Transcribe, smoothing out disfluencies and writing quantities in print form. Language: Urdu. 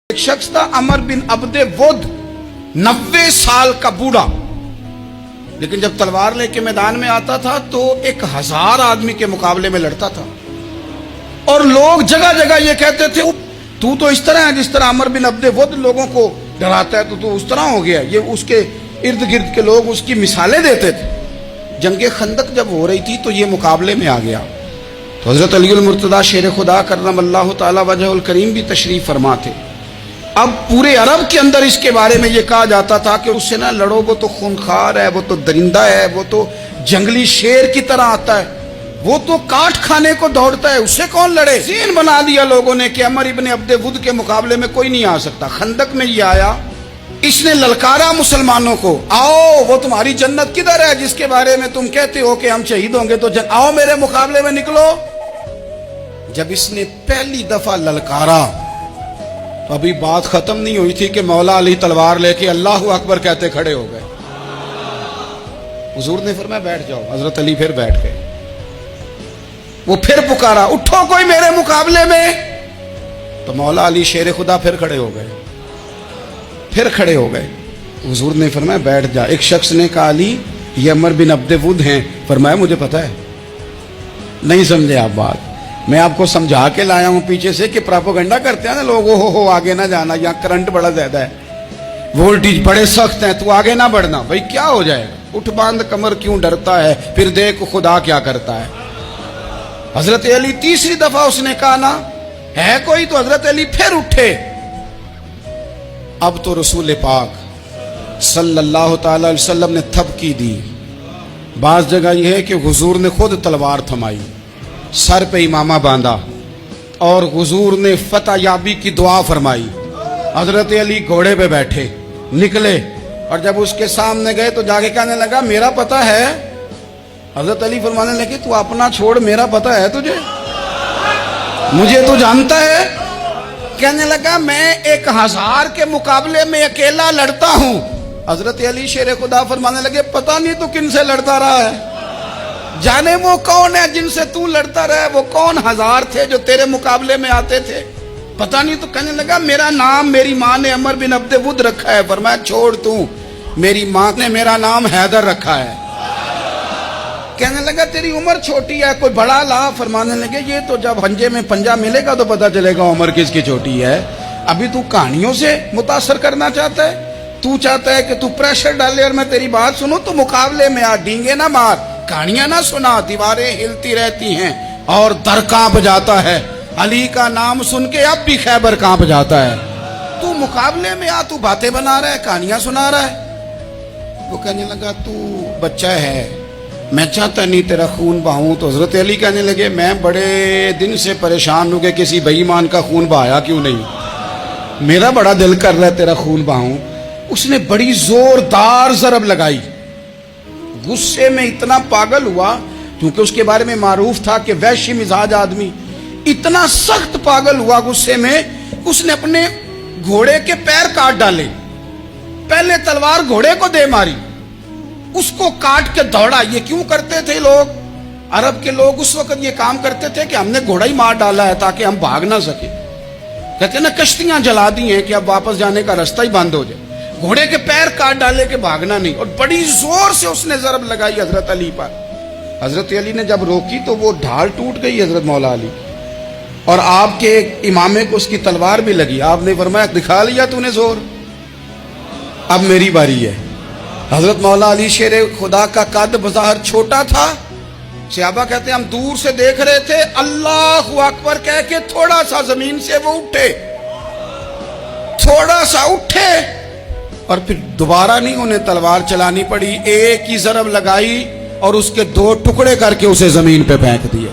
ایک شخص تھا عمر بن عبد ود، 90 سال کا بوڑھا، لیکن جب تلوار لے کے میدان میں آتا تھا تو 1000 آدمی کے مقابلے میں لڑتا تھا، اور لوگ جگہ جگہ یہ کہتے تھے تو اس طرح ہے جس طرح عمر بن عبد ود لوگوں کو ڈراتا ہے، تو اس طرح ہو گیا۔ یہ اس کے ارد گرد کے لوگ اس کی مثالیں دیتے تھے۔ جنگ خندق جب ہو رہی تھی تو یہ مقابلے میں آ گیا، تو حضرت علی المرتضیٰ شیر خدا کرم اللہ تعالی وجہ الکریم بھی تشریف فرما تھے۔ اب پورے عرب کے اندر اس کے بارے میں یہ کہا جاتا تھا کہ اس سے نہ لڑو، وہ تو خونخوار ہے، وہ تو درندہ ہے، وہ تو جنگلی شیر کی طرح آتا ہے، وہ تو کاٹ کھانے کو دوڑتا ہے، اسے کون لڑے۔ ذہن بنا دیا لوگوں نے کہ عمر ابن عبد ود کے مقابلے میں کوئی نہیں آ سکتا۔ خندق میں یہ آیا، اس نے للکارا مسلمانوں کو، آؤ وہ تمہاری جنت کدھر ہے جس کے بارے میں تم کہتے ہو کہ ہم شہید ہوں گے، تو آؤ میرے مقابلے میں نکلو۔ جب اس نے پہلی دفعہ للکارا تو ابھی بات ختم نہیں ہوئی تھی کہ مولا علی تلوار لے کے اللہ اکبر کہتے کھڑے ہو گئے۔ حضور نے فرمایا بیٹھ جاؤ، حضرت علی پھر بیٹھ گئے۔ وہ پھر پکارا اٹھو کوئی میرے مقابلے میں، تو مولا علی شیر خدا پھر کھڑے ہو گئے، پھر کھڑے ہو گئے۔ حضور نے فرمایا بیٹھ جا۔ ایک شخص نے کہا علی یہ عمر بن عبد ود ہیں، فرمایا مجھے پتا ہے۔ نہیں سمجھے آپ بات، میں آپ کو سمجھا کے لایا ہوں پیچھے سے کہ پراپوگنڈا کرتے ہیں نا لوگ، ہو آگے نہ جانا، یہاں کرنٹ بڑا زیادہ ہے، وولٹیج بڑے سخت ہیں، تو آگے نہ بڑھنا۔ بھائی کیا ہو جائے گا، اٹھ باندھ کمر کیوں ڈرتا ہے، پھر دیکھ خدا کیا کرتا ہے۔ حضرت علی تیسری دفعہ اس نے کہا نا ہے کوئی، تو حضرت علی پھر اٹھے۔ اب تو رسول پاک صلی اللہ تعالی علیہ وسلم نے تھپکی دی۔ بعض جگہ یہ ہے کہ حضور نے خود تلوار تھمائی، سر پہ امامہ باندھا، اور حضور نے فتح یابی کی دعا فرمائی۔ حضرت علی گھوڑے پہ بیٹھے نکلے، اور جب اس کے سامنے گئے تو جا کے کہنے لگا میرا پتہ ہے۔ حضرت علی فرمانے لگے تو اپنا چھوڑ، میرا پتہ ہے تجھے، مجھے تو جانتا ہے۔ کہنے لگا میں 1000 کے مقابلے میں اکیلا لڑتا ہوں۔ حضرت علی شیر خدا فرمانے لگے پتہ نہیں تو کن سے لڑتا رہا ہے، جانے وہ کون ہے جن سے تو لڑتا رہا ہے، وہ کون 1000 تھے جو تیرے مقابلے میں آتے تھے، پتہ نہیں۔ تو کہنے لگا میرا نام میری ماں نے عمر بن عبد ود رکھا ہے۔ فرمایا چھوڑ تو، میری ماں نے میرا نام حیدر رکھا ہے۔ کہنے لگا تیری عمر چھوٹی ہے، کوئی بڑا لا۔ فرمانے لگے یہ تو جب ہنجے میں پنجہ ملے گا تو پتہ چلے گا عمر کس کی چھوٹی ہے، ابھی تو کہانیوں سے متاثر کرنا چاہتا ہے، تو چاہتا ہے کہ تو پریشر ڈالے اور میں تیری بات سنوں، تو مقابلے میں آ، ڈینگے نہ مار، کہانیاں نہ سنا، دیواریں ہلتی رہتی ہیں اور در کانپ جاتا ہے۔ علی کا نام سن کے اب بھی خیبر کانپ جاتا ہے، تو مقابلے میں آ، تو باتیں بنا رہا ہے، کہانیاں سنا رہا ہے۔ وہ کہنے لگا تو بچہ ہے، میں چاہتا نہیں تیرا خون بہاؤں۔ تو حضرت علی کہنے لگے میں بڑے دن سے پریشان ہوں کہ کسی بے ایمان کا خون بہایا کیوں نہیں، میرا بڑا دل کر رہا ہے تیرا خون بہاؤں۔ اس نے بڑی زوردار ضرب لگائی، غصے میں اتنا پاگل ہوا، کیونکہ اس کے بارے میں معروف تھا کہ وحشی مزاج آدمی، اتنا سخت پاگل ہوا غصے میں، اس نے اپنے گھوڑے کے پیر کاٹ ڈالے، پہلے تلوار گھوڑے کو دے ماری، اس کو کاٹ کے دوڑا۔ یہ کیوں کرتے تھے لوگ، عرب کے لوگ اس وقت یہ کام کرتے تھے کہ ہم نے گھوڑا ہی مار ڈالا ہے تاکہ ہم بھاگ نہ سکے، کہتے نا کشتیاں جلا دی ہیں کہ اب واپس جانے کا راستہ ہی بند ہو جائے، گھوڑے کے پیر کاٹ ڈالے کہ بھاگنا نہیں، اور بڑی زور سے اس نے ضرب لگائی حضرت علی پر۔ حضرت علی نے جب روکی تو وہ ڈھال ٹوٹ گئی حضرت مولا علی، اور آپ کے امامے کو اس کی تلوار بھی لگی۔ آپ نے فرمایا دکھا لیا تو نے زور، اب میری باری ہے۔ حضرت مولا علی شیر خدا کا قد بظاہر چھوٹا تھا، صحابہ کہتے ہیں ہم دور سے دیکھ رہے تھے، اللہ اکبر کہہ کے تھوڑا سا زمین سے وہ اٹھے، تھوڑا سا اٹھے، اور پھر دوبارہ نہیں انہیں تلوار چلانی پڑی، ایک ہی ضرب لگائی اور اس کے 2 ٹکڑے کر کے اسے زمین پہ پھینک دیا۔